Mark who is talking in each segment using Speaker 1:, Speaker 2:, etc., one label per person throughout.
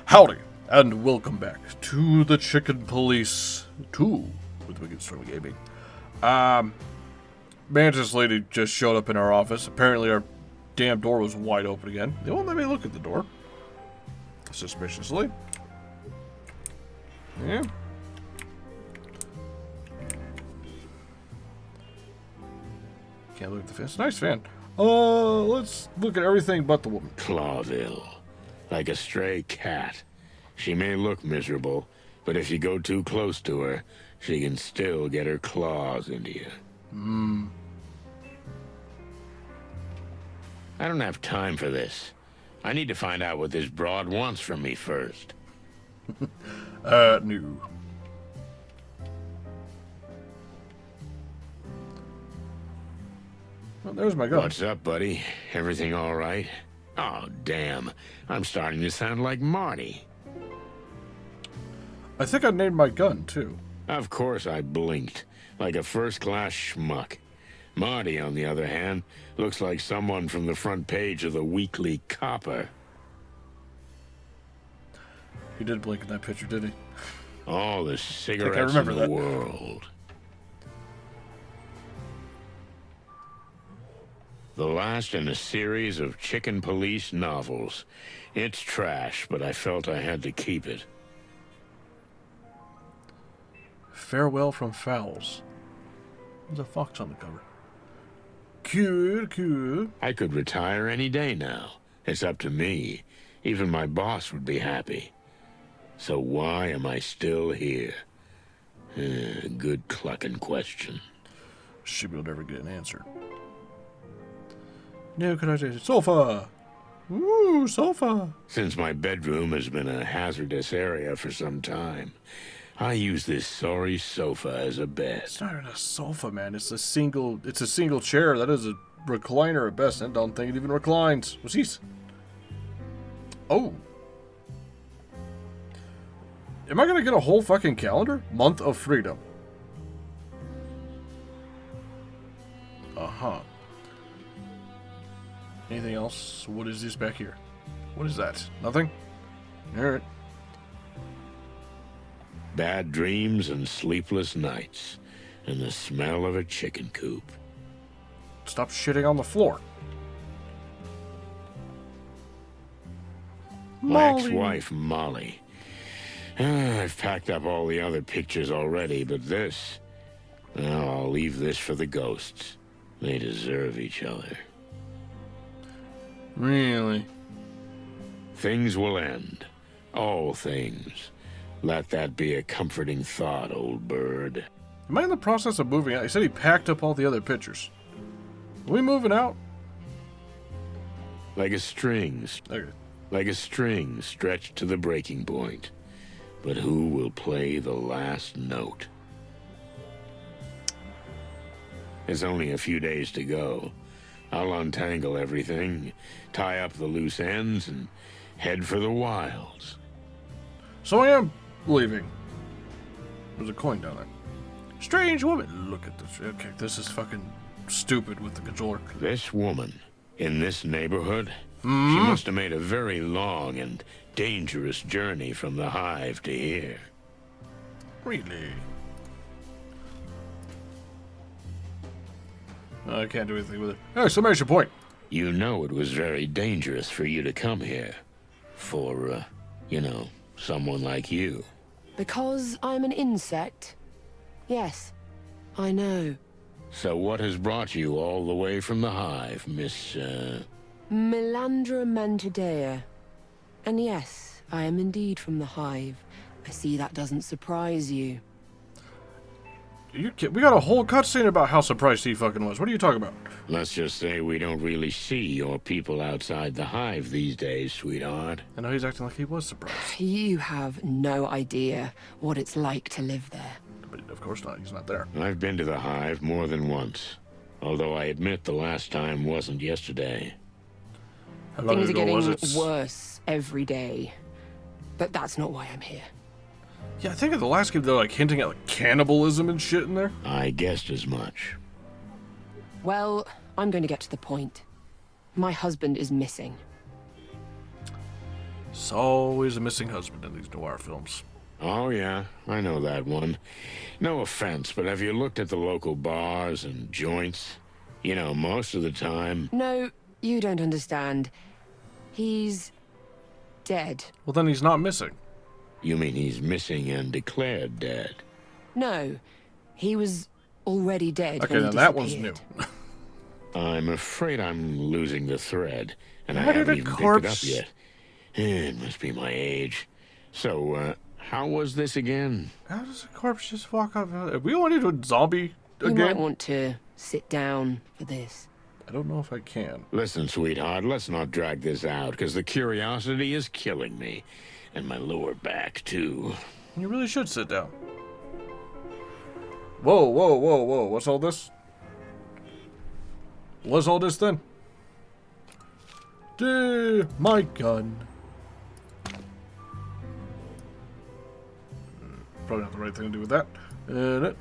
Speaker 1: Howdy, and welcome back to the Chicken Police 2 with Wickedstorm Gaming. Mantis lady just showed up in our office. Apparently our damn door was wide open again. They won't let me look at the door. Suspiciously. Yeah. Can't look at the fan. It's a nice fan. Let's look at everything but the woman.
Speaker 2: Clawville. Like a stray cat. She may look miserable, but if you go too close to her, she can still get her claws into you. I don't have time for this. I need to find out what this broad wants from me first.
Speaker 1: No. Well, there's my gun.
Speaker 2: What's up, buddy? Everything all right? Oh, damn. I'm starting to sound like Marty.
Speaker 1: I think I named my gun, too.
Speaker 2: Of course I blinked, like a first-class schmuck. Marty, on the other hand, looks like someone from the front page of the Weekly Copper.
Speaker 1: He did blink in that picture, did he?
Speaker 2: All the cigarettes in the world. The last in a series of Chicken Police novels. It's trash, but I felt I had to keep it.
Speaker 1: Farewell from Fowls. There's a fox on the cover. Cool, cool.
Speaker 2: I could retire any day now. It's up to me. Even my boss would be happy. So why am I still here? Good clucking question.
Speaker 1: She will never get an answer. No, could I say sofa? Ooh, sofa.
Speaker 2: Since my bedroom has been a hazardous area for some time, I use this sorry sofa as a bed.
Speaker 1: It's not even a sofa, man. It's a single chair. That is a recliner at best. I don't think it even reclines. What's this? Oh. Am I gonna get a whole fucking calendar? Month of Freedom. Uh-huh. Anything else? What is this back here? What is that? Nothing? Alright.
Speaker 2: Bad dreams and sleepless nights, and the smell of a chicken coop.
Speaker 1: Stop shitting on the floor.
Speaker 2: My ex-wife, Molly. I've packed up all the other pictures already, but this... Well, I'll leave this for the ghosts. They deserve each other.
Speaker 1: Really?
Speaker 2: Things will end. All things. Let that be a comforting thought, old bird.
Speaker 1: Am I in the process of moving out? He said he packed up all the other pictures. Are we moving out?
Speaker 2: Like a string.
Speaker 1: Okay.
Speaker 2: Like a string stretched to the breaking point. But who will play the last note? It's only a few days to go. I'll untangle everything, tie up the loose ends, and head for the wilds.
Speaker 1: So I am leaving. There's a coin down there. Strange woman. Look at this. Okay, this is fucking stupid with the controller.
Speaker 2: This woman, in this neighborhood, she must have made a very long and dangerous journey from the Hive to here.
Speaker 1: Really? I can't do anything with it. Hey, so makes your point.
Speaker 2: You know it was very dangerous for you to come here. For, you know, someone like you.
Speaker 3: Because I'm an insect? Yes, I know.
Speaker 2: So what has brought you all the way from the Hive, Miss,
Speaker 3: Melandra Mantadea. And yes, I am indeed from the Hive. I see that doesn't surprise you.
Speaker 1: You we got a whole cutscene about how surprised he fucking was. What are you talking about?
Speaker 2: Let's just say we don't really see your people outside the Hive these days, sweetheart.
Speaker 1: I know he's acting like he was surprised.
Speaker 3: You have no idea what it's like to live there.
Speaker 1: But of course not. He's not there.
Speaker 2: I've been to the Hive more than once. Although I admit the last time wasn't yesterday.
Speaker 1: How long
Speaker 3: Things are
Speaker 1: ago
Speaker 3: getting
Speaker 1: was it?
Speaker 3: worse every day. But that's not why I'm here.
Speaker 1: Yeah, I think in the last game they're like hinting at like cannibalism and shit in there.
Speaker 2: I guessed as much.
Speaker 3: Well, I'm going to get to the point. My husband is missing.
Speaker 1: It's always a missing husband in these noir films.
Speaker 2: Oh, yeah, I know that one. No offense, but have you looked at the local bars and joints? You know, most of the time...
Speaker 3: No, you don't understand. He's dead.
Speaker 1: Well, then he's not missing.
Speaker 2: You mean he's missing and declared dead?
Speaker 3: No, he was already dead
Speaker 1: Okay,
Speaker 3: when
Speaker 1: now
Speaker 3: he
Speaker 1: that one's new.
Speaker 3: disappeared.
Speaker 2: I'm afraid I'm losing the thread, and I
Speaker 1: How did
Speaker 2: haven't
Speaker 1: a
Speaker 2: even
Speaker 1: corpse-
Speaker 2: picked it up yet. It must be my age. So, how was this again?
Speaker 1: How does a corpse just walk up? Are we going into a zombie
Speaker 3: You
Speaker 1: again?
Speaker 3: might want to sit down for this.
Speaker 1: I don't know if I can.
Speaker 2: Listen, sweetheart, let's not drag this out, because the curiosity is killing me. And my lower back, too.
Speaker 1: You really should sit down. Whoa, whoa, whoa, whoa. What's all this? What's all this then? My gun. Probably not the right thing to do with that. And it.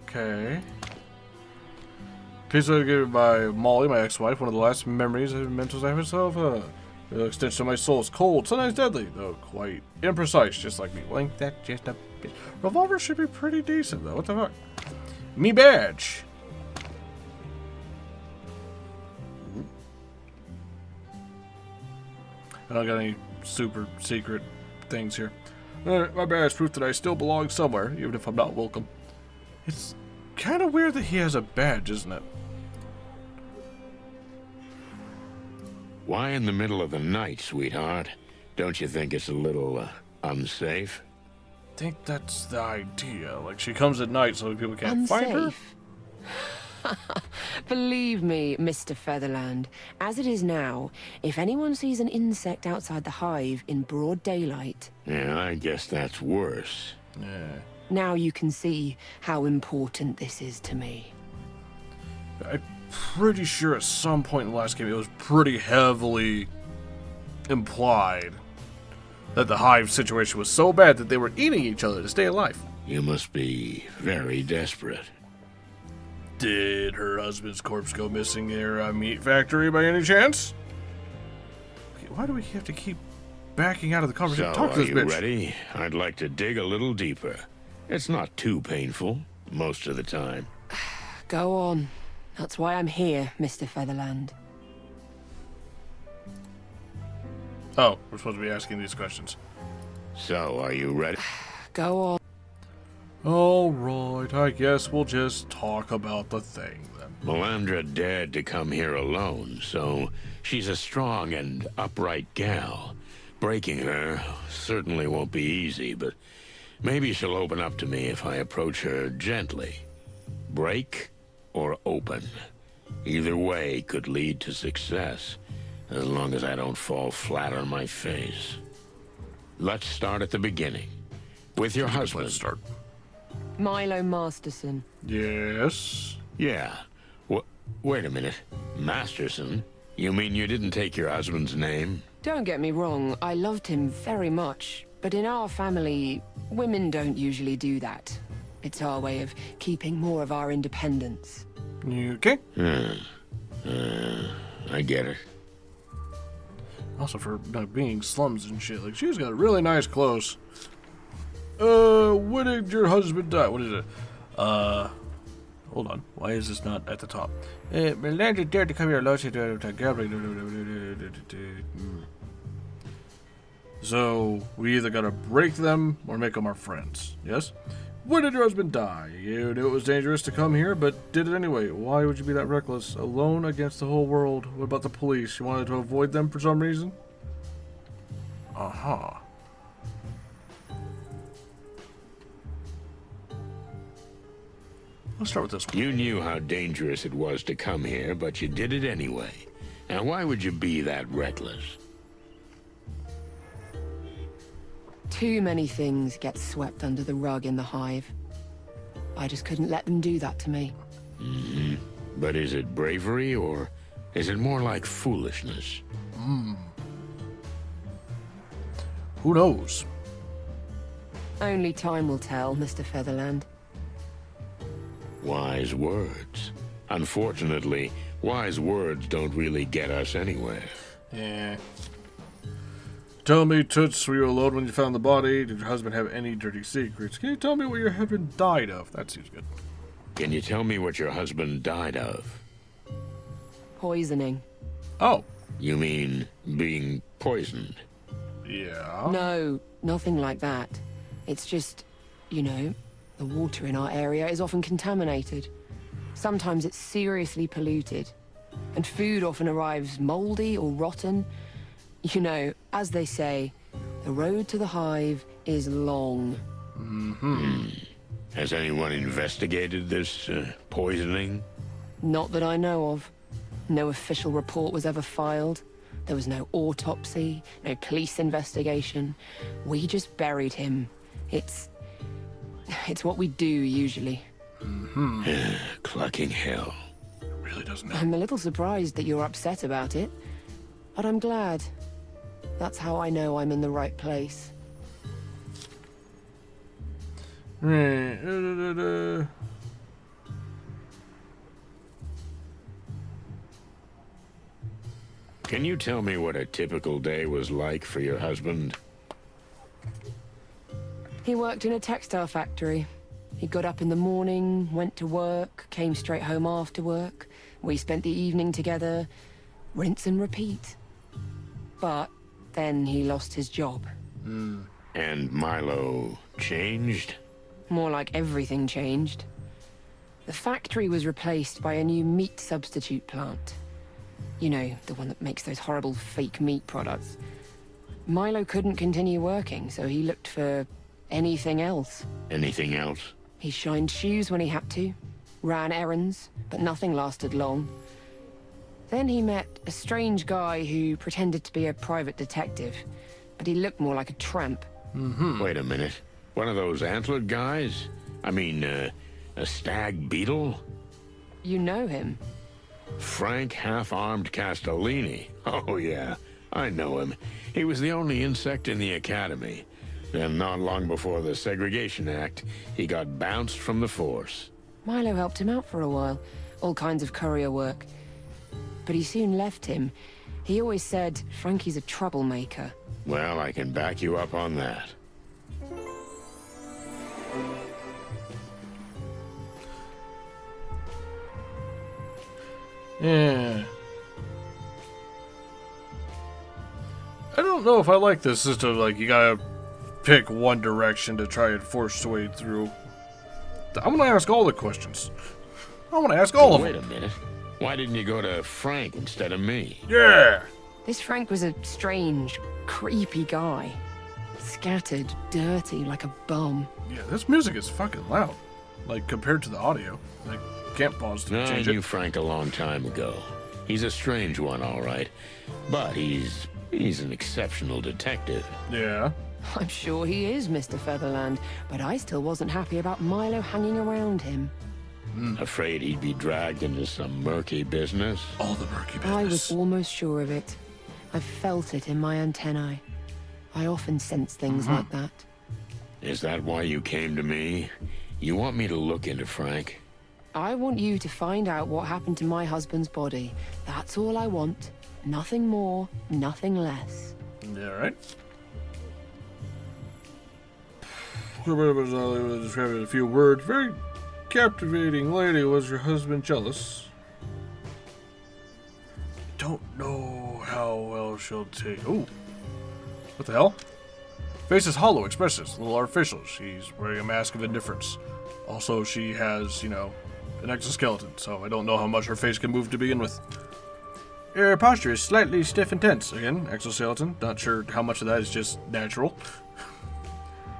Speaker 1: Okay. Piece of given by Molly, my ex-wife. One of the last memories of mementos I have myself. The extension of my soul is cold, sometimes deadly, though quite imprecise, just like me. Like that, just a bit. Revolver should be pretty decent, though. What the fuck? Me badge. I don't got any super secret things here. My badge proof that I still belong somewhere, even if I'm not welcome. It's kind of weird that he has a badge, isn't it?
Speaker 2: Why in the middle of the night, sweetheart? Don't you think it's a little, unsafe?
Speaker 1: I think that's the idea. Like, she comes at night so people can't find her.
Speaker 3: Unsafe? Believe me, Mr. Featherland, as it is now, if anyone sees an insect outside the hive in broad daylight...
Speaker 2: Yeah, I guess that's worse.
Speaker 1: Yeah.
Speaker 3: Now you can see how important this is to me.
Speaker 1: I'm pretty sure at some point in the last game it was pretty heavily implied that the hive situation was so bad that they were eating each other to stay alive.
Speaker 2: You must be very desperate.
Speaker 1: Did her husband's corpse go missing near a meat factory by any chance? Okay, why do we have to keep backing out of the conversation?
Speaker 2: So,
Speaker 1: Talk to
Speaker 2: are
Speaker 1: this
Speaker 2: you
Speaker 1: bitch.
Speaker 2: ready? I'd like to dig a little deeper. It's not too painful, most of the time.
Speaker 3: Go on. That's why I'm here, Mr. Featherland.
Speaker 1: Oh, we're supposed to be asking these questions.
Speaker 2: So, are you ready?
Speaker 3: Go on.
Speaker 1: Alright, I guess we'll just talk about the thing then.
Speaker 2: Melandra dared to come here alone, so she's a strong and upright gal. Breaking her certainly won't be easy, but maybe she'll open up to me if I approach her gently. Break or open. Either way could lead to success, as long as I don't fall flat on my face. Let's start at the beginning. With your husband.
Speaker 1: Let's start.
Speaker 3: Milo Masterson.
Speaker 1: Yes.
Speaker 2: Yeah. Wait a minute. Masterson? You mean you didn't take your husband's name?
Speaker 3: Don't get me wrong, I loved him very much. But in our family, women don't usually do that. It's our way of keeping more of our independence.
Speaker 1: You okay?
Speaker 2: I get it.
Speaker 1: Also for being slums and shit. Like, she's got really nice clothes. When did your husband die? What is it? Hold on. Why is this not at the top? Melandra dared to come here alone. So, we either gotta break them or make them our friends. Yes? When did your husband die? You knew it was dangerous to come here, but did it anyway. Why would you be that reckless? Alone against the whole world. What about the police? You wanted to avoid them for some reason? Uh-huh. Let's start with this one.
Speaker 2: You knew how dangerous it was to come here, but you did it anyway. Now, why would you be that reckless?
Speaker 3: Too many things get swept under the rug in the hive. I just couldn't let them do that to me.
Speaker 2: But is it bravery, or is it more like foolishness?
Speaker 1: Who knows?
Speaker 3: Only time will tell, Mr. Featherland.
Speaker 2: Wise words. Unfortunately, wise words don't really get us anywhere.
Speaker 1: Yeah. Tell me, Toots, were you alone when you found the body? Did your husband have any dirty secrets? Can you tell me what your husband died of? That seems good.
Speaker 2: Can you tell me what your husband died of?
Speaker 3: Poisoning.
Speaker 1: Oh.
Speaker 2: You mean being poisoned?
Speaker 1: Yeah.
Speaker 3: No, nothing like that. It's just, you know, the water in our area is often contaminated. Sometimes it's seriously polluted. And food often arrives moldy or rotten. You know, as they say, the road to the Hive is long.
Speaker 2: Has anyone investigated this poisoning?
Speaker 3: Not that I know of. No official report was ever filed. There was no autopsy, no police investigation. We just buried him. It's what we do usually.
Speaker 2: Clucking hell.
Speaker 1: It really doesn't help.
Speaker 3: I'm a little surprised that you're upset about it, but I'm glad. That's how I know I'm in the right place.
Speaker 2: Can you tell me what a typical day was like for your husband?
Speaker 3: He worked in a textile factory. He got up in the morning, went to work, came straight home after work. We spent the evening together, rinse and repeat. But then he lost his job.
Speaker 2: And Milo changed?
Speaker 3: More like everything changed. The factory was replaced by a new meat substitute plant. You know, the one that makes those horrible fake meat products. Milo couldn't continue working, so he looked for anything else.
Speaker 2: Anything else?
Speaker 3: He shined shoes when he had to, ran errands, but nothing lasted long. Then he met a strange guy who pretended to be a private detective, but he looked more like a tramp.
Speaker 2: Wait a minute. One of those antlered guys? I mean, a stag beetle?
Speaker 3: You know him?
Speaker 2: Frank Half-Armed Castellini. Oh, yeah. I know him. He was the only insect in the academy. Then not long before the Segregation Act, he got bounced from the force.
Speaker 3: Milo helped him out for a while, all kinds of courier work. But he soon left him. He always said Frankie's a troublemaker.
Speaker 2: Well, I can back you up on that.
Speaker 1: Yeah. I don't know if I like this system. Like, you gotta pick one direction to try and force your way through. I'm gonna ask all the questions. I want to ask all of them.
Speaker 2: Wait a minute. Why didn't you go to Frank instead of me?
Speaker 1: Yeah.
Speaker 3: This Frank was a strange, creepy guy. Scattered, dirty, like a bum.
Speaker 1: Yeah, this music is fucking loud. Like, compared to the audio. Like, can't pause to
Speaker 2: I
Speaker 1: change
Speaker 2: knew
Speaker 1: it.
Speaker 2: Frank a long time ago. He's a strange one, all right. But he's an exceptional detective.
Speaker 1: Yeah.
Speaker 3: I'm sure he is, Mr. Featherland, but I still wasn't happy about Milo hanging around him.
Speaker 2: Afraid he'd be dragged into some murky business?
Speaker 1: All the murky business.
Speaker 3: I was almost sure of it. I felt it in my antennae. I often sense things like that.
Speaker 2: Is that why you came to me? You want me to look into Frank?
Speaker 3: I want you to find out what happened to my husband's body. That's all I want. Nothing more, nothing less.
Speaker 1: Yeah, right. Describe it in a few words. Very captivating lady. Was your husband jealous? Don't know how well she'll take. Ooh. What the hell? Face is hollow, expressive, a little artificial. She's wearing a mask of indifference. Also, she has, you know, an exoskeleton, so I don't know how much her face can move to begin with. Her posture is slightly stiff and tense. Again, exoskeleton. Not sure how much of that is just natural.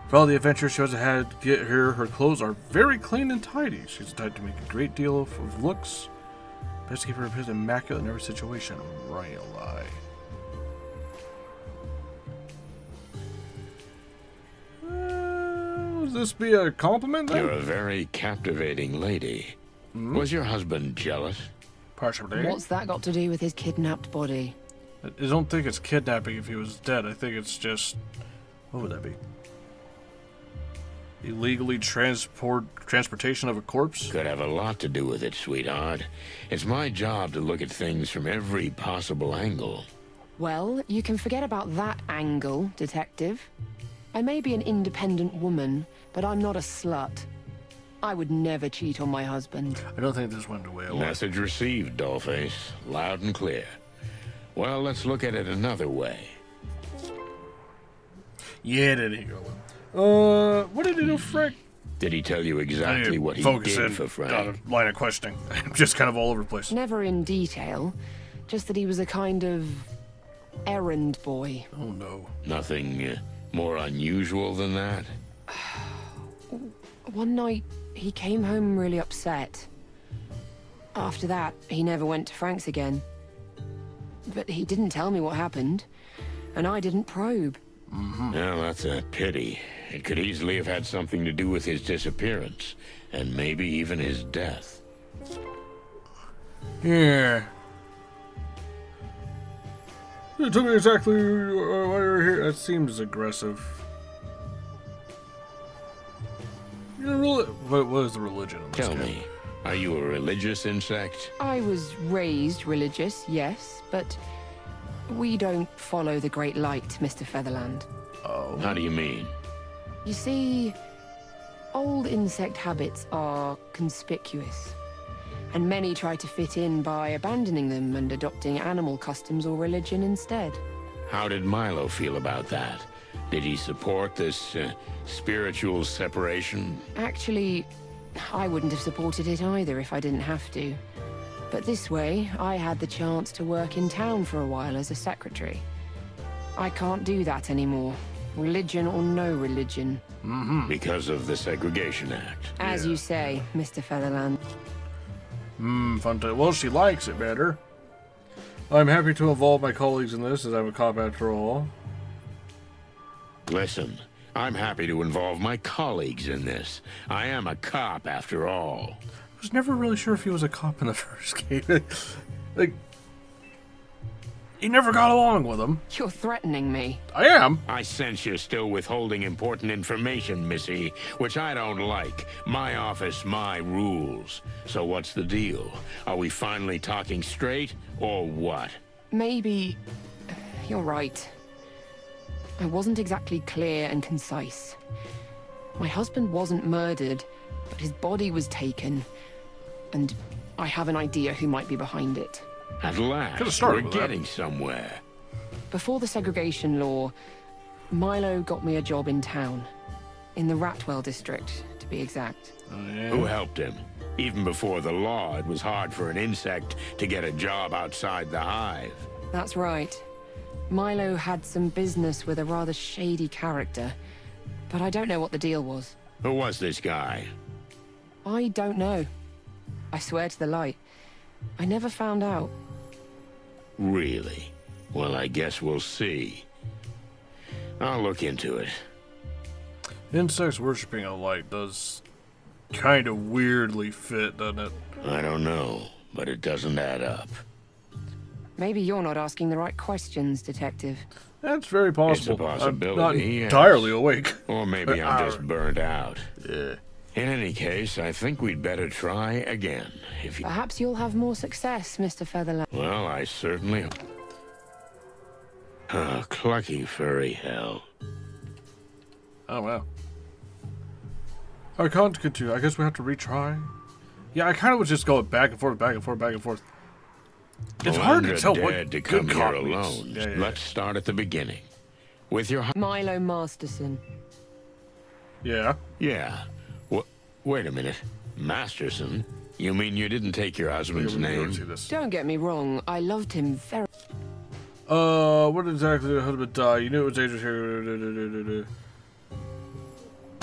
Speaker 1: For all the adventures she has had to get here, her clothes are very clean and tidy. She's the type to make a great deal of looks. Best to keep her appears immaculate in every situation. Really. Would this be a compliment then?
Speaker 2: You're a very captivating lady. Was your husband jealous?
Speaker 1: Partially.
Speaker 3: What's that got to do with his kidnapped body?
Speaker 1: I don't think it's kidnapping if he was dead. I think it's just... What would that be? Illegally transportation of a corpse?
Speaker 2: Could have a lot to do with it, sweetheart. It's my job to look at things from every possible angle.
Speaker 3: Well, you can forget about that angle, Detective. I may be an independent woman, but I'm not a slut. I would never cheat on my husband.
Speaker 1: I don't think this went away.
Speaker 2: Message received, Dollface. Loud and clear. Well, let's look at it another way.
Speaker 1: Yeah, there you go. What did he do, Frank?
Speaker 2: Did he tell you exactly what he did for Frank?
Speaker 1: Got a line of questioning. I'm just kind of all over the place.
Speaker 3: Never in detail, just that he was a kind of errand boy.
Speaker 1: Oh no.
Speaker 2: Nothing more unusual than that?
Speaker 3: One night, he came home really upset. After that, he never went to Frank's again. But he didn't tell me what happened, and I didn't probe.
Speaker 2: Well, that's a pity. It could easily have had something to do with his disappearance, and maybe even his death.
Speaker 1: Yeah. Tell me exactly why you're here. That seems aggressive. What is the religion of this
Speaker 2: Tell
Speaker 1: guy?
Speaker 2: me, are you a religious insect?
Speaker 3: I was raised religious, yes, but we don't follow the Great Light, Mr. Featherland.
Speaker 1: Oh.
Speaker 2: How do you mean?
Speaker 3: You see, old insect habits are conspicuous, and many try to fit in by abandoning them and adopting animal customs or religion instead.
Speaker 2: How did Milo feel about that? Did he support this spiritual separation?
Speaker 3: Actually, I wouldn't have supported it either if I didn't have to. But this way, I had the chance to work in town for a while as a secretary. I can't do that anymore, religion or no religion.
Speaker 2: Because of the Segregation Act.
Speaker 3: As you say, Mr. Featherland.
Speaker 1: Fun time. Well, she likes it better. I'm happy to involve my colleagues in this, as I'm a cop after all.
Speaker 2: Listen, I'm happy to involve my colleagues in this. I am a cop after all.
Speaker 1: I was never really sure if he was a cop in the first game. Like, he never got along with him.
Speaker 3: You're threatening me.
Speaker 1: I am.
Speaker 2: I sense you're still withholding important information, Missy, which I don't like. My office, my rules. So what's the deal? Are we finally talking straight, or what?
Speaker 3: Maybe... You're right. I wasn't exactly clear and concise. My husband wasn't murdered, but his body was taken. And I have an idea who might be behind it.
Speaker 2: At last,
Speaker 1: Could've started
Speaker 2: we're
Speaker 1: with that.
Speaker 2: getting somewhere.
Speaker 3: Before the segregation law, Milo got me a job in town. In the Ratwell district, to be exact.
Speaker 1: Oh, yeah.
Speaker 2: Who helped him? Even before the law, it was hard for an insect to get a job outside the hive.
Speaker 3: That's right. Milo had some business with a rather shady character, but I don't know what the deal was.
Speaker 2: Who was this guy?
Speaker 3: I don't know. I swear to the light. I never found out.
Speaker 2: Really? Well, I guess we'll see. I'll look into it.
Speaker 1: Insects worshipping a light does kind of weirdly fit, doesn't it?
Speaker 2: I don't know, but it doesn't add up.
Speaker 3: Maybe you're not asking the right questions, Detective.
Speaker 1: That's very possible.
Speaker 2: possibility,
Speaker 1: I'm not
Speaker 2: yes.
Speaker 1: entirely awake.
Speaker 2: Or maybe I'm just burnt out.
Speaker 1: Yeah.
Speaker 2: In any case, I think we'd better try again. If you...
Speaker 3: Perhaps you'll have more success, Mr. Featherland.
Speaker 2: Well, I certainly... Oh, clucky furry hell.
Speaker 1: Oh, wow. I can't continue. I guess we have to retry. Yeah, I kind of was just going back and forth, back and forth, back and forth. It's hard to tell what
Speaker 2: to
Speaker 1: good
Speaker 2: come here
Speaker 1: cop
Speaker 2: alone.
Speaker 1: means. Yeah.
Speaker 2: Let's start at the beginning. With your...
Speaker 3: Milo Masterson.
Speaker 1: Yeah.
Speaker 2: Yeah. Wait a minute. Masterson? You mean you didn't take your husband's
Speaker 1: Let me go
Speaker 2: name?
Speaker 1: see this.
Speaker 3: Don't get me wrong, I loved him very...
Speaker 1: What exactly did your husband die? You knew it was dangerous here.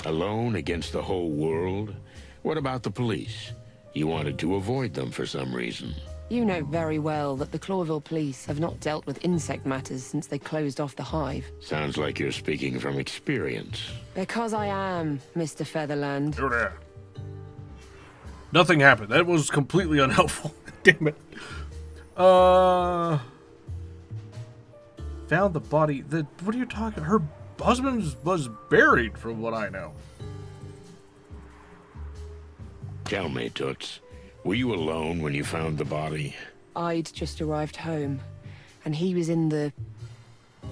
Speaker 2: Alone against the whole world? What about the police? You wanted to avoid them for some reason.
Speaker 3: You know very well that the Clawville police have not dealt with insect matters since they closed off the hive.
Speaker 2: Sounds like you're speaking from experience.
Speaker 3: Because I am, Mr. Featherland.
Speaker 1: You're there. Nothing happened. That was completely unhelpful. Damn it. Found the body. What are you talking? Her husband was buried, from what I know.
Speaker 2: Tell me, Toots, were you alone when you found the body?
Speaker 3: I'd just arrived home, and he was in the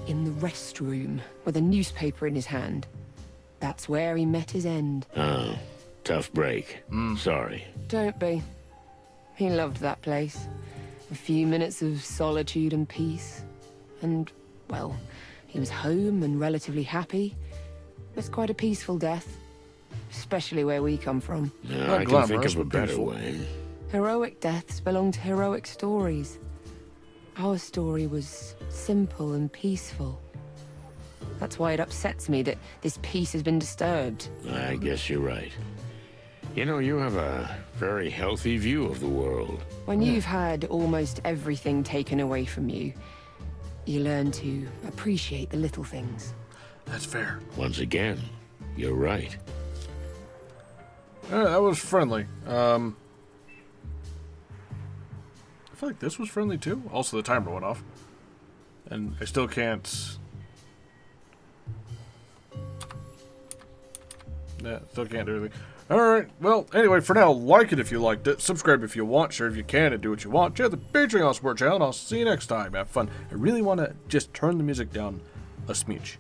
Speaker 3: restroom with a newspaper in his hand. That's where he met his end.
Speaker 2: Oh, tough break. Sorry.
Speaker 3: Don't be. He loved that place. A few minutes of solitude and peace. And, well, he was home and relatively happy. It's quite a peaceful death. Especially where we come from.
Speaker 2: No,
Speaker 1: Not
Speaker 2: I can think
Speaker 1: glamorous,
Speaker 2: of a
Speaker 1: but
Speaker 2: better
Speaker 1: beautiful.
Speaker 2: way.
Speaker 3: Heroic deaths belong to heroic stories. Our story was simple and peaceful. That's why it upsets me that this peace has been disturbed.
Speaker 2: I guess you're right. You know, you have a very healthy view of the world.
Speaker 3: When you've had almost everything taken away from you, you learn to appreciate the little things.
Speaker 1: That's fair.
Speaker 2: Once again, you're right.
Speaker 1: That was friendly. I feel like this was friendly too. Also, the timer went off. And I still can't... Yeah, still can't do anything. Alright, well, anyway, for now, like it if you liked it. Subscribe if you want. Share if you can and do what you want. Check out the Patreon support channel, and I'll see you next time. Have fun. I really want to just turn the music down a smidge.